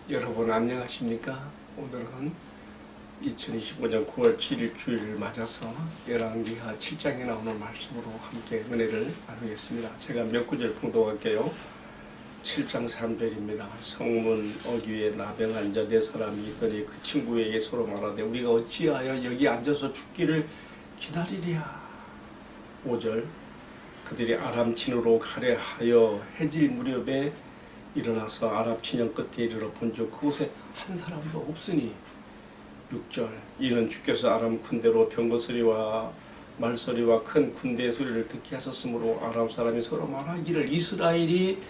여러분 안녕하십니까? 오늘은 2025년 9월 7일 주일을 맞아서 열왕기하 7장에 나오는 말씀으로 함께 은혜를 나누겠습니다. 제가 몇 구절 봉독할게요. 7장 3절입니다. 성문 어귀에 나병한 자 네 사람이 있더니 그 친구에게 서로 말하되 우리가 어찌하여 여기 앉아서 죽기를 기다리랴. 5절 그들이 아람 진으로 가려 하여 해질 무렵에 일어나서 아랍 진영 끝에 이르러 본즉 그곳에 한 사람도 없으니. 6절 이는 주께서 아람 군대로 병거 소리와 말소리와 큰 군대의 소리를 듣게 하셨으므로 아람 사람이 서로 말하기를 이스라엘이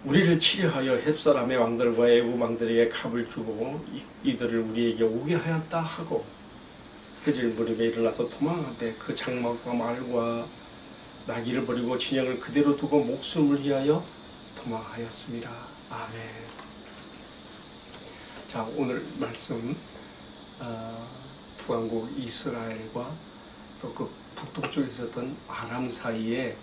우리를 치려하여 헵사람의 왕들과 애굽 왕들에게 값을 주고 이들을 우리에게 오게 하였다 하고 해질 무렵에 일어나서 도망하되 그 장막과 말과 나귀를 버리고 진영을 그대로 두고 목숨을 위하여 도망하였습니다. 아멘. 자, 오늘 말씀 북왕국 이스라엘과 또 그 북동쪽에 있었던 아람 사이에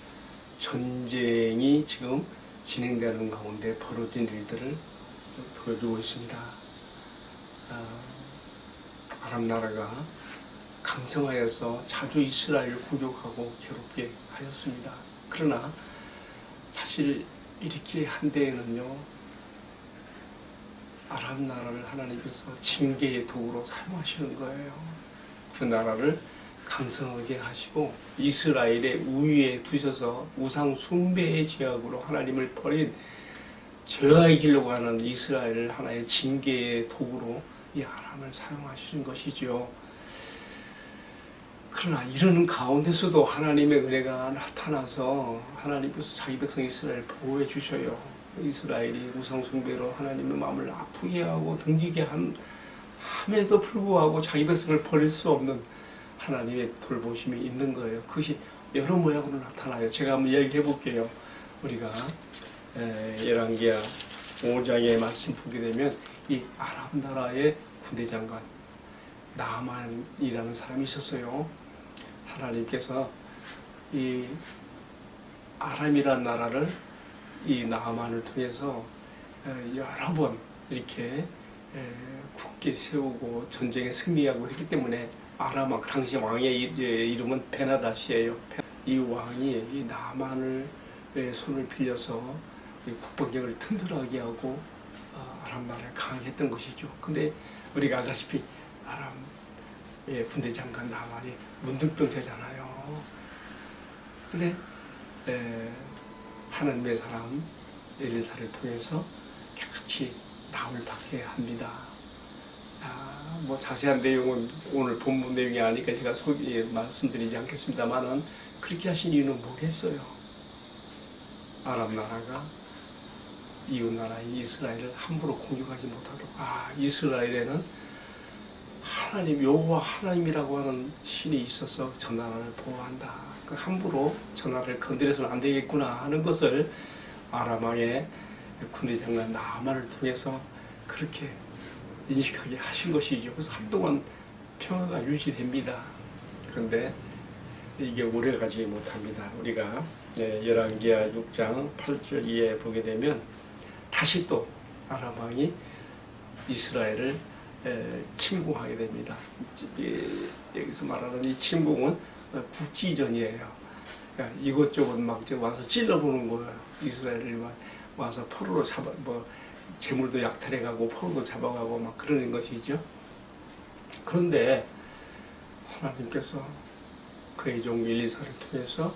전쟁이 지금 진행되는 가운데 벌어진 일들을 보여주고 있습니다. 아람 나라가 강성하여서 자주 이스라엘을 공격하고 괴롭게 하였습니다. 그러나 사실 이렇게 한 데에는요, 아람 나라를 하나님께서 징계의 도구로 사용하시는 거예요. 그 나라를 강성하게 하시고 이스라엘의 우위에 두셔서 우상 숭배의 죄악으로 하나님을 버린 죄악이려고 하는 이스라엘을 하나의 징계의 도구로 이 아람을 사용하시는 것이죠. 그러나 이런 가운데서도 하나님의 은혜가 나타나서 하나님께서 자기 백성 이스라엘 보호해 주셔요. 이스라엘이 우상숭배로 하나님의 마음을 아프게 하고 등지게 함에도 불구하고 자기 백성을 버릴 수 없는 하나님의 돌보심이 있는 거예요. 그것이 여러 모양으로 나타나요. 제가 한번 얘기해 볼게요. 우리가 열왕기하 5장의 말씀 보게 되면 이 아람 나라의 군대 장관 나만이라는 사람이 있었어요. 하나님께서 이 아람이라는 나라를 이 나만을 통해서 여러 번 이렇게 굳게 세우고 전쟁에 승리하고 했기 때문에 아람 왕, 당시 왕의 이름은 베나다시예요. 이 왕이 이 나만을 손을 빌려서 이 국방력을 튼튼하게 하고 아람 나라를 강하게 했던 것이죠. 근데 우리가 알다시피 아람의 군대 장관 나만이 문둥병자잖아요. 근데 하나님의 사람 엘리사를 통해서 깨끗이 나음을 받게 합니다. 뭐 자세한 내용은 오늘 본문 내용이 아니니까 제가 말씀드리지 않겠습니다만은 그렇게 하신 이유는 뭐겠어요? 아람 나라가 이웃 나라인 이스라엘을 함부로 공격하지 못하도록. 이스라엘에는 하나님 여호와 하나님이라고 하는 신이 있어서 저 나라를 보호한다. 함부로 저 나라를 건드려서는 안 되겠구나 하는 것을 아람 왕의 군대 장관 나만을 통해서 그렇게 인식하게 하신 것이죠. 그래서 한동안 평화가 유지됩니다. 그런데 이게 오래가지 못합니다. 우리가 열왕기하 6장 8절 이하에 보게 되면 다시 또 아람 왕이 이스라엘을 침공하게 됩니다. 여기서 말하는 이 침공은 국지전이에요. 그러니까 이것저것 막 와서 찔러보는 거예요. 이스라엘을 와서 포로로 재물도 약탈해가고 포로도 잡아가고 막 그러는 것이죠. 그런데 하나님께서 그의 종 엘리사를 통해서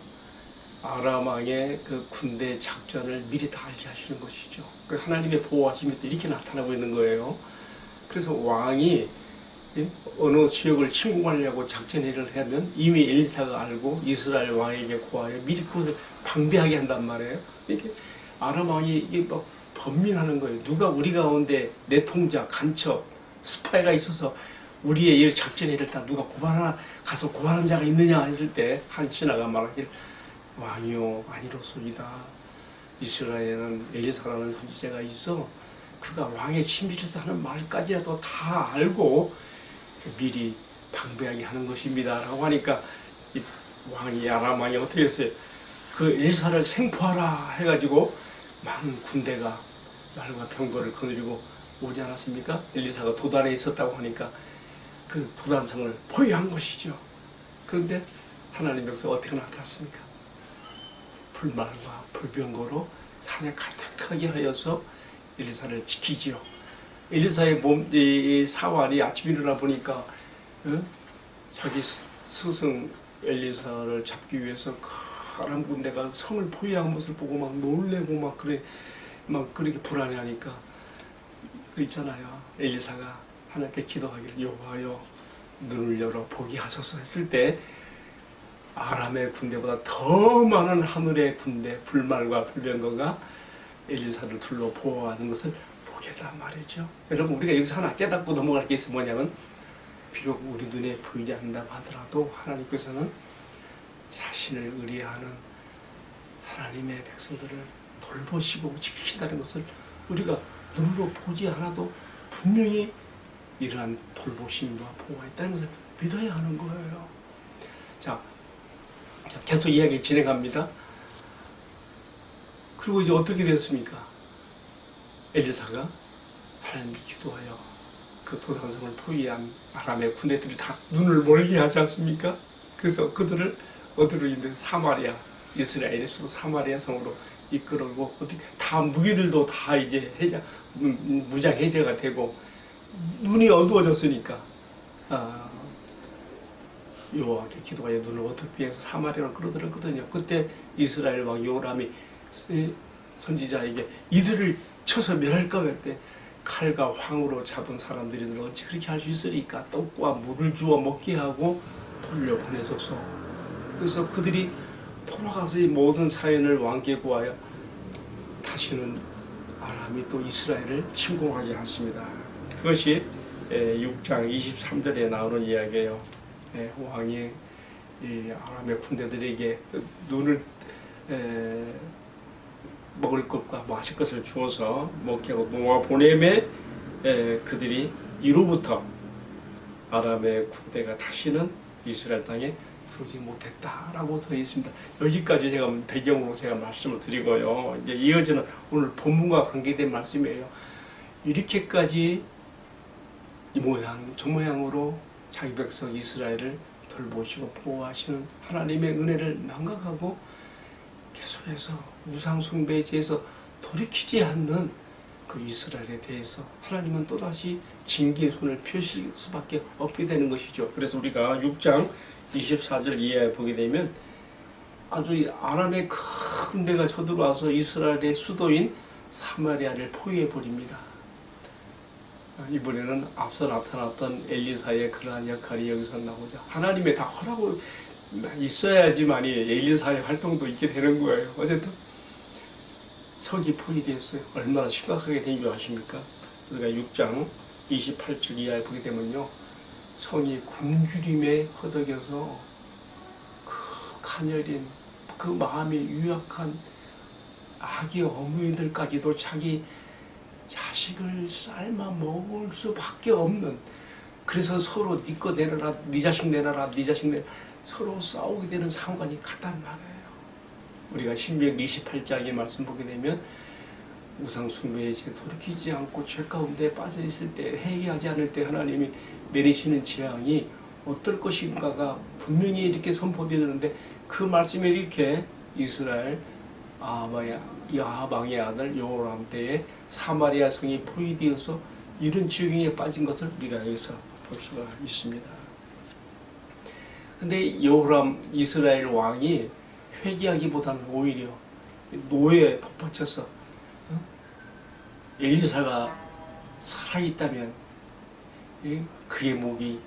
아람 왕의 그 군대 작전을 미리 다 알게 하시는 것이죠. 그 하나님의 보호하심이 이렇게 나타나고 있는 거예요. 그래서 왕이 어느 지역을 침공하려고 작전회를 하면 이미 엘리사가 알고 이스라엘 왕에게 고하여 미리 그것을 방비하게 한단 말이에요. 이렇게 아람 왕이 이게 막 번민하는 거예요. 누가 우리 가운데 내통자, 간첩, 스파이가 있어서 우리의 이 작전회를 다 누가 가서 고발한 자가 있느냐 했을 때 한 신하가 말하길 왕이요 아니로소이다. 이스라엘에는 엘리사라는 선지자가 있어 그가 왕의 침실에서 하는 말까지라도 다 알고 미리 방비하게 하는 것입니다 라고 하니까 이 왕이 아람 왕이 어떻게 했어요? 그 엘리사를 생포하라 해가지고 많은 군대가 말과 병거를 거느리고 오지 않았습니까? 엘리사가 도단에 있었다고 하니까 그 도단성을 포위한 것이죠. 그런데 하나님 백성 어떻게 나타났습니까? 불말과 불병거로 산에 가득하게 하여서 엘리사를 지키지요. 엘리사의 이 사활이 아침 일어나 보니까 자기 스승 엘리사를 잡기 위해서 아람 군대가 성을 포위한 것을 보고 막 놀래고 막 그렇게 불안해하니까 그 있잖아요. 엘리사가 하나님께 기도하기를 여호와여 눈을 열어 보게 하소서 했을 때 아람의 군대보다 더 많은 하늘의 군대 불말과 불병거가 엘리사를 둘러 보호하는 것을 보게 했단 말이죠. 여러분 우리가 여기서 하나 깨닫고 넘어갈 게 있으면 뭐냐면 비록 우리 눈에 보이지 않는다고 하더라도 하나님께서는 자신을 의뢰하는 하나님의 백성들을 돌보시고 지키신다는 것을 우리가 눈으로 보지 않아도 분명히 이러한 돌보심과 보호가 있다는 것을 믿어야 하는 거예요. 자, 계속 이야기 진행합니다. 그리고 이제 어떻게 됐습니까? 엘리사가 하나님께 기도하여 그 도단성을 포위한 아람의 군대들이 다 눈을 멀게 하지 않습니까? 그래서 그들을 어디로 있는 사마리아, 이스라엘의 수도 사마리아 성으로 이끌어오고 다 무기들도 다 이제 무장 해제가 되고 눈이 어두워졌으니까 여호와께 기도하여 눈을 어둡게 해서 사마리아로 끌어들였거든요. 그때 이스라엘 왕 요람이 선지자에게 이들을 쳐서 멸할까 할 때 칼과 황으로 잡은 사람들이 어찌 그렇게 할 수 있으니까 떡과 물을 주어 먹게 하고 돌려보내소서. 그래서 그들이 돌아가서 이 모든 사연을 왕께 구하여 다시는 아람이 또 이스라엘을 침공하지 않습니다. 그것이 6장 23절에 나오는 이야기예요. 왕이 아람의 군대들에게 눈을 먹을 것과 마실 것을 주어서 먹게 하고 모아 보내매 그들이 이로부터 아람의 군대가 다시는 이스라엘 땅에 들어오지 못했다라고 되어 있습니다. 여기까지 제가 배경으로 제가 말씀을 드리고요. 이제 이어지는 오늘 본문과 관계된 말씀이에요. 이렇게까지 이 모양 저 모양으로 자기 백성 이스라엘을 돌보시고 보호하시는 하나님의 은혜를 망각하고 계속해서 우상 숭배에 대해서 돌이키지 않는 그 이스라엘에 대해서 하나님은 또다시 징계의 손을 펴실 수밖에 없게 되는 것이죠. 그래서 우리가 6장 24절 이하에 보게 되면 아주 아람의 큰 군대가 쳐들어와서 이스라엘의 수도인 사마리아를 포위해버립니다. 이번에는 앞서 나타났던 엘리사의 그러한 역할이 여기서 나오자 하나님의 다 허락을 있어야지만이 엘리사의 활동도 있게 되는 거예요. 어쨌든 성이 포위되었어요. 얼마나 심각하게 된 줄 아십니까? 우리가 6장 28절 이하에 보게 되면요, 성이 굶주림에 허덕여서 그 가녀린 그 마음이 유약한 아기 어머니들까지도 자기 자식을 삶아 먹을 수밖에 없는, 그래서 서로 네 거 내놔라, 네 자식 내놔라, 네 자식 내놔라, 서로 싸우게 되는 상황이 같단 말이에요. 우리가 신명 28장의 말씀 보게 되면 우상 숭배에 돌이키지 않고 죄 가운데 빠져 있을 때, 회개하지 않을 때 하나님이 내리시는 재앙이 어떨 것인가가 분명히 이렇게 선포되는데, 그 말씀에 이렇게 이스라엘 아합 왕의 아들 여호람 때에 사마리아 성이 포위되어서 이런 지경에 빠진 것을 우리가 여기서 볼 수가 있습니다. 근데 여호람 이스라엘 왕이 회개하기보다는 오히려 노예에 복받쳐서 엘리사가 살아있다면 그의 목이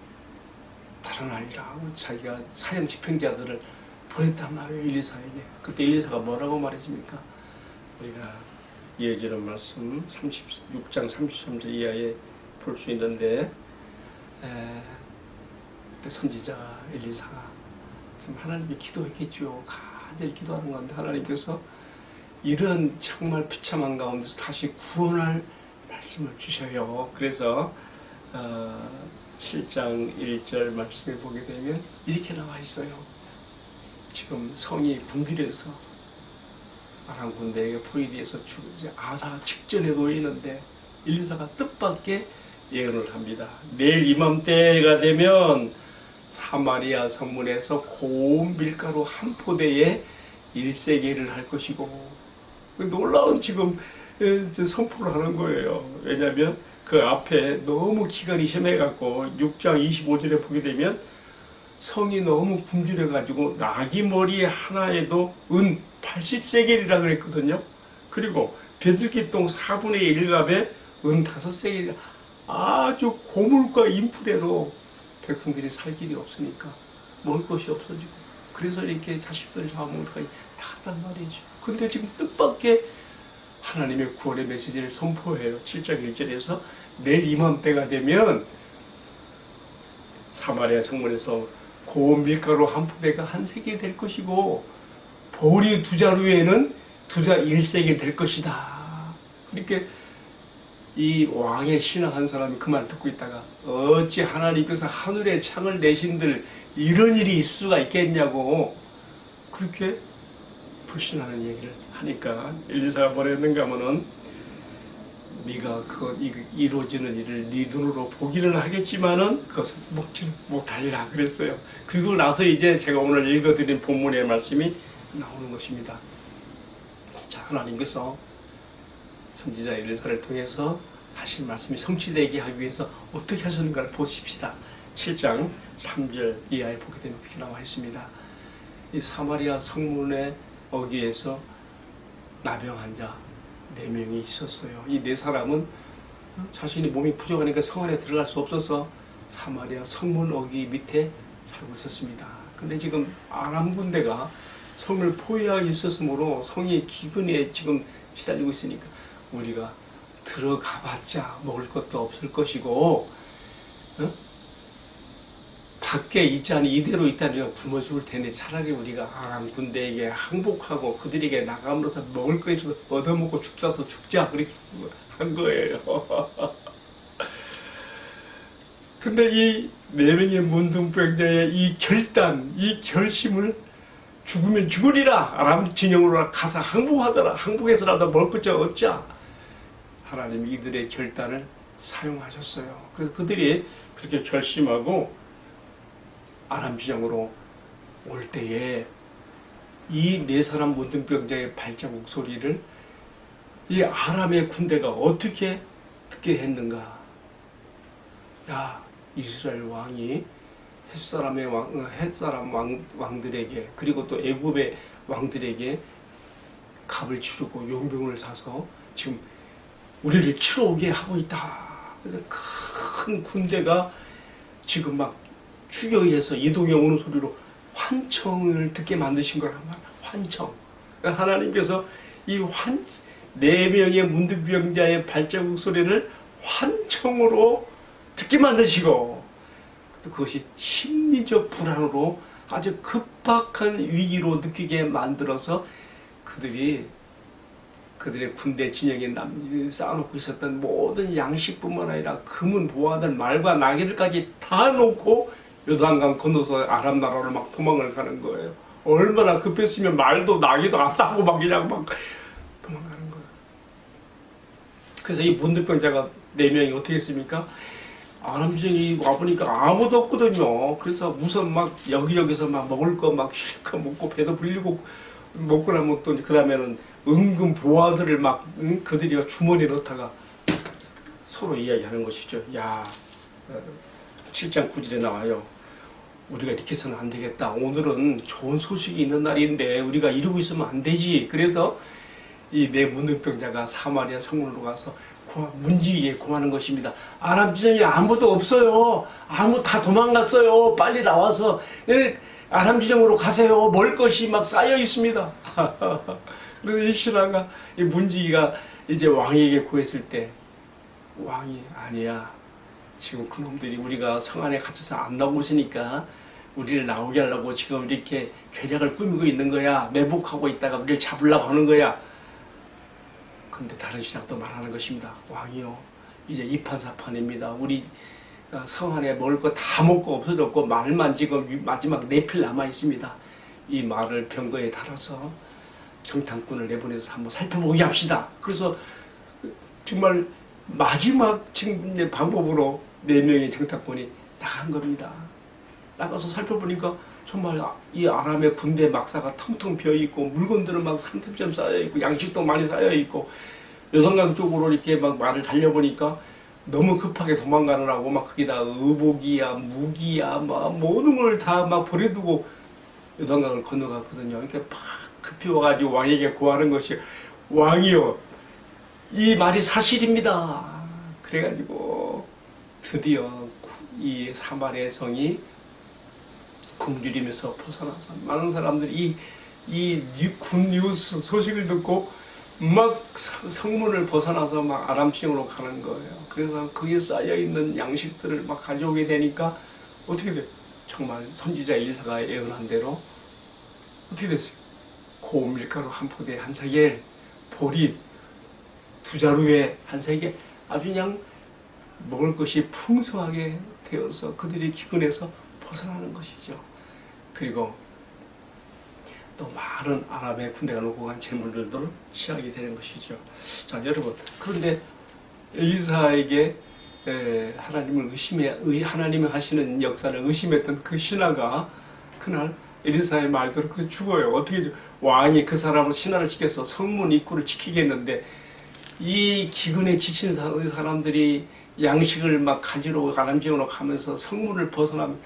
달아나리라 하고 자기가 사형 집행자들을 보냈단 말이에요, 엘리사에게. 그때 엘리사가 뭐라고 말했습니까? 우리가 이어지는 말씀 36장 33절 이하에 볼 수 있는데, 그때 선지자 엘리사가 참 하나님께 기도했겠죠. 간절히 기도하는 건데 하나님께서 이런 정말 비참한 가운데서 다시 구원할 말씀을 주셔요. 그래서 7장 1절 말씀을 보게 되면 이렇게 나와 있어요. 지금 성이 굶주려서 아람 군대에게 포위되어서 아사 직전에 놓이는데 엘리사가 뜻밖의 예언을 합니다. 내일 이맘때가 되면 사마리아 성문에서 고운 밀가루 한 포대에 1세겔을 할 것이고, 놀라운 지금 선포를 하는 거예요. 왜냐하면 그 앞에 너무 기간이 심해갖고 6장 25절에 보게 되면 성이 너무 굶주려가지고 나귀 머리 하나에도 은 80세겔이라 그랬거든요. 그리고 베들기똥 4분의 1갑에 은 5세겔, 아주 고물과 인프레로 백성들이 살 길이 없으니까 먹을 것이 없어지고, 그래서 이렇게 자식들 잡아먹기까지 나갔단 말이죠. 근데 지금 뜻밖의 하나님의 구원의 메시지를 선포해요. 7장 1절에서 내일 이맘때가 되면 사마리아 성문에서 고운 밀가루 한 포대가 한 세겔 될 것이고 보리 2자루에는 1세겔 될 것이다. 그렇게 이 왕의 신앙한 사람이 그 말 듣고 있다가 어찌 하나님께서 하늘에 창을 내신들 이런 일이 있을 수가 있겠냐고 그렇게 불신하는 얘기를 하니까 엘리사가 뭐라 했는가 하면은 네가 그것 이루어지는 일을 네 눈으로 보기는 하겠지만은 그것을 먹지는 못하리라 그랬어요. 그리고 나서 이제 제가 오늘 읽어드린 본문의 말씀이 나오는 것입니다. 자, 하나님께서 선지자 엘리사를 통해서 하신 말씀이 성취되게 하기 위해서 어떻게 하셨는가를 보십시다. 7장 3절 이하에 보게 되면 그렇게 나와 있습니다. 이 사마리아 성문의 어귀에서 나병한 자 4명이 있었어요. 이 4사람은 자신이 몸이 부족하니까 성 안에 들어갈 수 없어서 사마리아 성문 어귀 밑에 살고 있었습니다. 근데 지금 아람 군대가 성을 포위하고 있었으므로 성이 기근에 지금 시달리고 있으니까 우리가 들어가봤자 먹을 것도 없을 것이고 밖에 있자니 이대로 있다면 굶어 죽을 텐데 차라리 우리가 아람 군대에게 항복하고 그들에게 나감으로써 먹을 거 얻어먹고 죽자도 죽자 그렇게 한 거예요. 근데 이 4명의 문둥병자의 이 결단, 이 결심을 죽으면 죽으리라 아람 진영으로 가서 항복하더라. 항복해서라도 먹을 것자 얻자. 하나님이 이들의 결단을 사용하셨어요. 그래서 그들이 그렇게 결심하고 아람 진영으로 올 때에 이 4사람 문둥병자의 발자국 소리를 이 아람의 군대가 어떻게 듣게 했는가? 야, 이스라엘 왕이 햇사람 왕들에게 그리고 또 애굽의 왕들에게 값을 치르고 용병을 사서 지금 우리를 치러 오게 하고 있다. 그래서 큰 군대가 지금 막 추격해서 이동해 오는 소리로 환청을 듣게 만드신 거란 말이야. 환청. 하나님께서 이 4명의 문둥병자의 발자국 소리를 환청으로 듣게 만드시고 또 그것이 심리적 불안으로 아주 급박한 위기로 느끼게 만들어서 그들의 군대 진영에 쌓아놓고 있었던 모든 양식뿐만 아니라 금은 보화들 말과 나귀들까지 다 놓고 요단강 건너서 아람 나라로 막 도망을 가는 거예요. 얼마나 급했으면 말도 나귀도 안 타고 막 그냥 막 도망가는 거예요. 그래서 이 문둥병자가 4명이 어떻게 했습니까? 아람 진영이 와보니까 아무도 없거든요. 그래서 우선 막 여기저기서 막 먹을 거 막 실컷 먹고 배도 불리고 먹고 나면 또 그 다음에는 은근 보화들을 막 그들이 주머니에 넣다가 서로 이야기하는 것이죠. 야, 7장 9절에 나와요. 우리가 이렇게 해서는 안 되겠다. 오늘은 좋은 소식이 있는 날인데 우리가 이러고 있으면 안 되지. 그래서 이 4 문둥병자가 사마리아 성문으로 가서 문지기에 공하는 것입니다. 아람 지정에 아무도 없어요. 다 도망갔어요. 빨리 나와서 아람 지정으로 가세요. 먹을 것이 막 쌓여 있습니다. 그래서 이 신하가 이 문지기가 이제 왕에게 구했을 때 왕이 아니야. 지금 그놈들이 우리가 성 안에 갇혀서 안 나오고 있으니까 우리를 나오게 하려고 지금 이렇게 계략을 꾸미고 있는 거야. 매복하고 있다가 우리를 잡으려고 하는 거야. 근데 다른 신학도 말하는 것입니다. 왕이요, 이제 이판사판입니다. 우리 성 안에 먹을 거 다 먹고 없어졌고 말만 지금 마지막 4필 남아 있습니다. 이 말을 병거에 달아서 정탐꾼을 내보내서 한번 살펴보게 합시다. 그래서 정말 마지막 지금 방법으로 4명의 정탐꾼이 나간 겁니다. 나가서 살펴보니까 정말 이 아람의 군대 막사가 텅텅 비어있고 물건들은 막 상템처럼 쌓여있고 양식도 많이 쌓여있고 요단강 쪽으로 이렇게 막 말을 달려보니까 너무 급하게 도망가느라고 막 거기다 의복이야 무기야 막 모든 걸 다 막 버려두고 요단강을 건너갔거든요. 이렇게 막 급히 와가지고 왕에게 구하는 것이 왕이여 이 말이 사실입니다. 그래가지고 드디어 이 사마리아 성이 굶주리면서 벗어나서 많은 사람들이 이 굿뉴스 소식을 듣고 막 성문을 벗어나서 막 아람시으로 가는 거예요. 그래서 거기에 쌓여있는 양식들을 막 가져오게 되니까 어떻게 돼요? 정말 선지자 엘리사가 예언한 대로 어떻게 됐어요? 고운 밀가루 한 포대에 한 세겔, 보리 2자루에 한 세겔, 아주 그냥 먹을 것이 풍성하게 되어서 그들이 기근에서 벗어나는 것이죠. 그리고 또 많은 아람의 군대가 놓고 간 재물들도 취하게 되는 것이죠. 자, 여러분, 그런데 엘리사에게 하나님이 하시는 역사를 의심했던 그 신하가 그날 엘리사의 말대로 그 죽어요. 어떻게 왕이 그 사람을 신하를 지켜서 성문 입구를 지키겠는데 이 기근에 지친 사람들이 양식을 막 가지러 아람 지역으로 가면서 성문을 벗어나면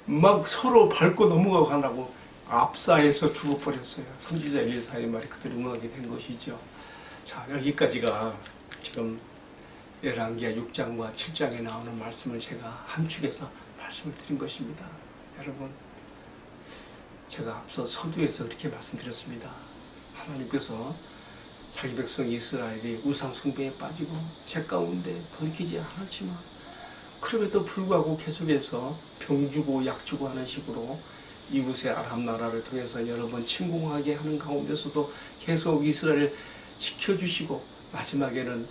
막 서로 밟고 넘어가고 하려고 압사해서 죽어버렸어요. 선지자 엘리사의 말이 그대로 응하게 된 것이죠. 자, 여기까지가 지금 열왕기하 6장과 7장에 나오는 말씀을 제가 함축해서 말씀을 드린 것입니다. 여러분, 제가 앞서 서두에서 그렇게 말씀드렸습니다. 하나님께서 자기 백성 이스라엘이 우상 숭배에 빠지고 제 가운데 돌이키지 않았지만 그럼에도 불구하고 계속해서 병 주고 약 주고 하는 식으로 이웃의 아람 나라를 통해서 여러 번 침공하게 하는 가운데서도 계속 이스라엘을 지켜주시고 마지막에는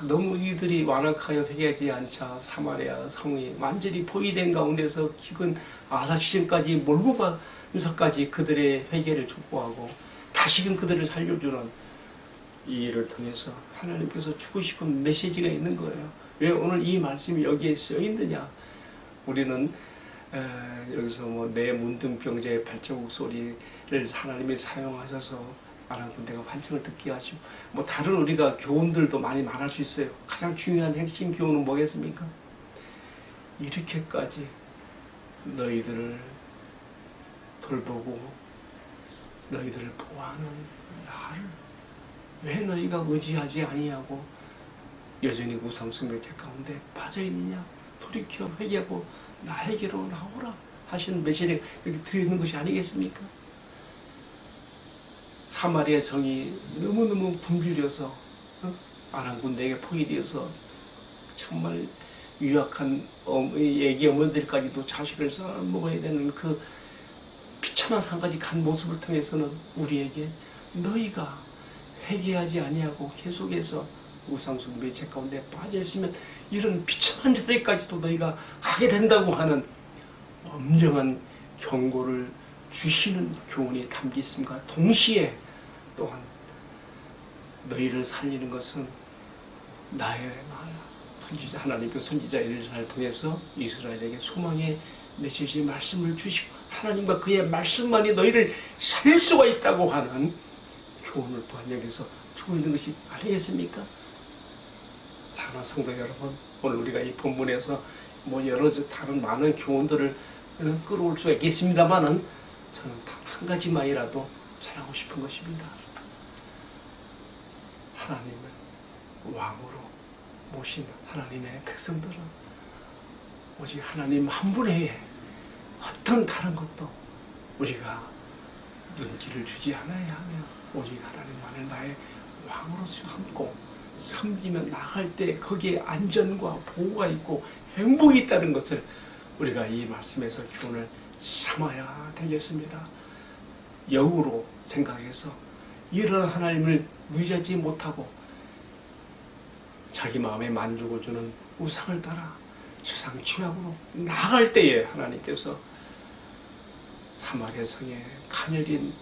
너무 이들이 완악하여 회개하지 않자 사마리아 성이 완전히 포위된 가운데서 기근 아사시즌까지 몰고 가면서까지 그들의 회개를 촉구하고 다시금 그들을 살려주는 이 일을 통해서 하나님께서 주고 싶은 메시지가 있는 거예요. 왜 오늘 이 말씀이 여기에 쓰여 있느냐? 우리는 여기서 뭐 내 문둥병자의 발자국 소리를 하나님이 사용하셔서 아람 군대가 환청을 듣게 하시고 뭐 다른 우리가 교훈들도 많이 말할 수 있어요. 가장 중요한 핵심 교훈은 뭐겠습니까? 이렇게까지 너희들을 돌보고 너희들을 보호하는 나를 왜 너희가 의지하지 아니하고 여전히 우상숭배죄 가운데 빠져있느냐? 돌이켜 회개하고 나에게로 나오라 하시는 메시지가 여기 들어있는 것이 아니겠습니까? 사마리아 성이 너무너무 굶주려서 아람 군대에게 포위되어서 정말 유약한 애기 어머니들까지도 자식을 먹어야 되는 그 비참한 상까지 간 모습을 통해서는 우리에게 너희가 회개하지 아니하고 계속해서 우상숭배 죄 가운데 빠져있으면 이런 비참한 자리까지도 너희가 가게 된다고 하는 엄정한 경고를 주시는 교훈이 담겨 있음과 동시에 또한 너희를 살리는 것은 나의 선지자 하나님께 선지자 엘리사를 통해서 이스라엘에게 소망의 메시지 말씀을 주시고 하나님과 그의 말씀만이 너희를 살릴 수가 있다고 하는 교훈을 또한 여기서 주고 있는 것이 아니겠습니까? 사랑하는 성도 여러분, 오늘 우리가 이 본문에서 뭐 여러 다른 많은 교훈들을 끌어올 수가 있겠습니다만은 저는 단 한 가지만이라도 전하고 싶은 것입니다. 하나님을 왕으로 모신 하나님의 백성들은 오직 하나님 한 분에 어떤 다른 것도 우리가 눈치를 주지 않아야 하며 오직 하나님만을 나의 왕으로 삼고 섬기며 나갈 때 거기에 안전과 보호가 있고 행복이 있다는 것을 우리가 이 말씀에서 교훈을 삼아야 되겠습니다. 역으로 생각해서 이런 하나님을 무시하지 못하고 자기 마음에 만족을 주는 우상을 따라 세상 죄악으로 나갈 때에 하나님께서 사마리아 성에 가녀린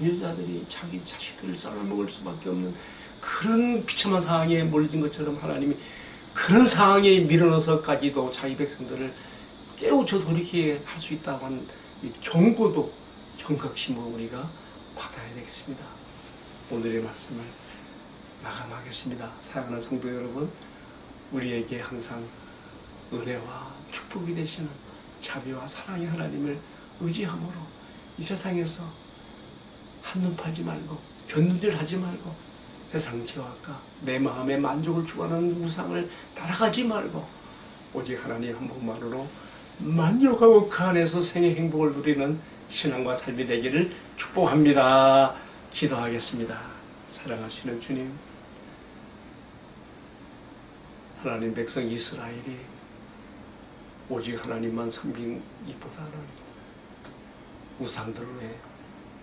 부녀자들이 자기 자식들을 썰어먹을 수밖에 없는 그런 비참한 상황에 몰린 것처럼 하나님이 그런 상황에 밀어넣어서까지도 자기 백성들을 깨우쳐 돌이키게 할 수 있다고 하는 이 경고도 경각심으로 우리가 받아야 되겠습니다. 오늘의 말씀을 마감하겠습니다. 사랑하는 성도 여러분, 우리에게 항상 은혜와 축복이 되시는 자비와 사랑의 하나님을 의지함으로 이 세상에서 한눈 팔지 말고 견눈질하지 말고 세상 죄악과 내 마음의 만족을 추구하는 우상을 따라가지 말고 오직 하나님 한 분만으로 만족하고 그 안에서 생의 행복을 누리는 신앙과 삶이 되기를 축복합니다. 기도하겠습니다. 사랑하시는 주님, 하나님 백성 이스라엘이 오직 하나님만 섬기기보다는 우상들에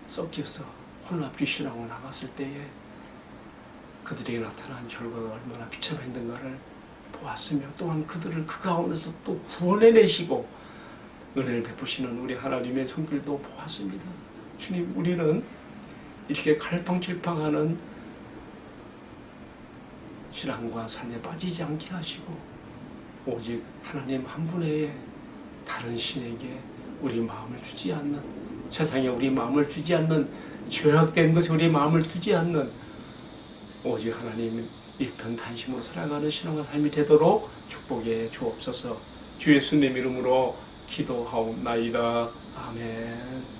섞여서 혼합주의 신앙으로 나갔을 때에 그들에게 나타난 결과가 얼마나 비참했는가를 보았으며 또한 그들을 그 가운데서 또 구원해내시고 은혜를 베푸시는 우리 하나님의 손길도 보았습니다. 주님, 우리는 이렇게 갈팡질팡하는 신앙과 삶에 빠지지 않게 하시고 오직 하나님 한 분의 다른 신에게 우리 마음을 주지 않는, 세상에 우리 마음을 주지 않는, 죄악된 것에 우리 마음을 두지 않는 오직 하나님 일편단심으로 살아가는 신앙과 삶이 되도록 축복해 주옵소서. 주 예수님 이름으로 기도하옵나이다. 아멘.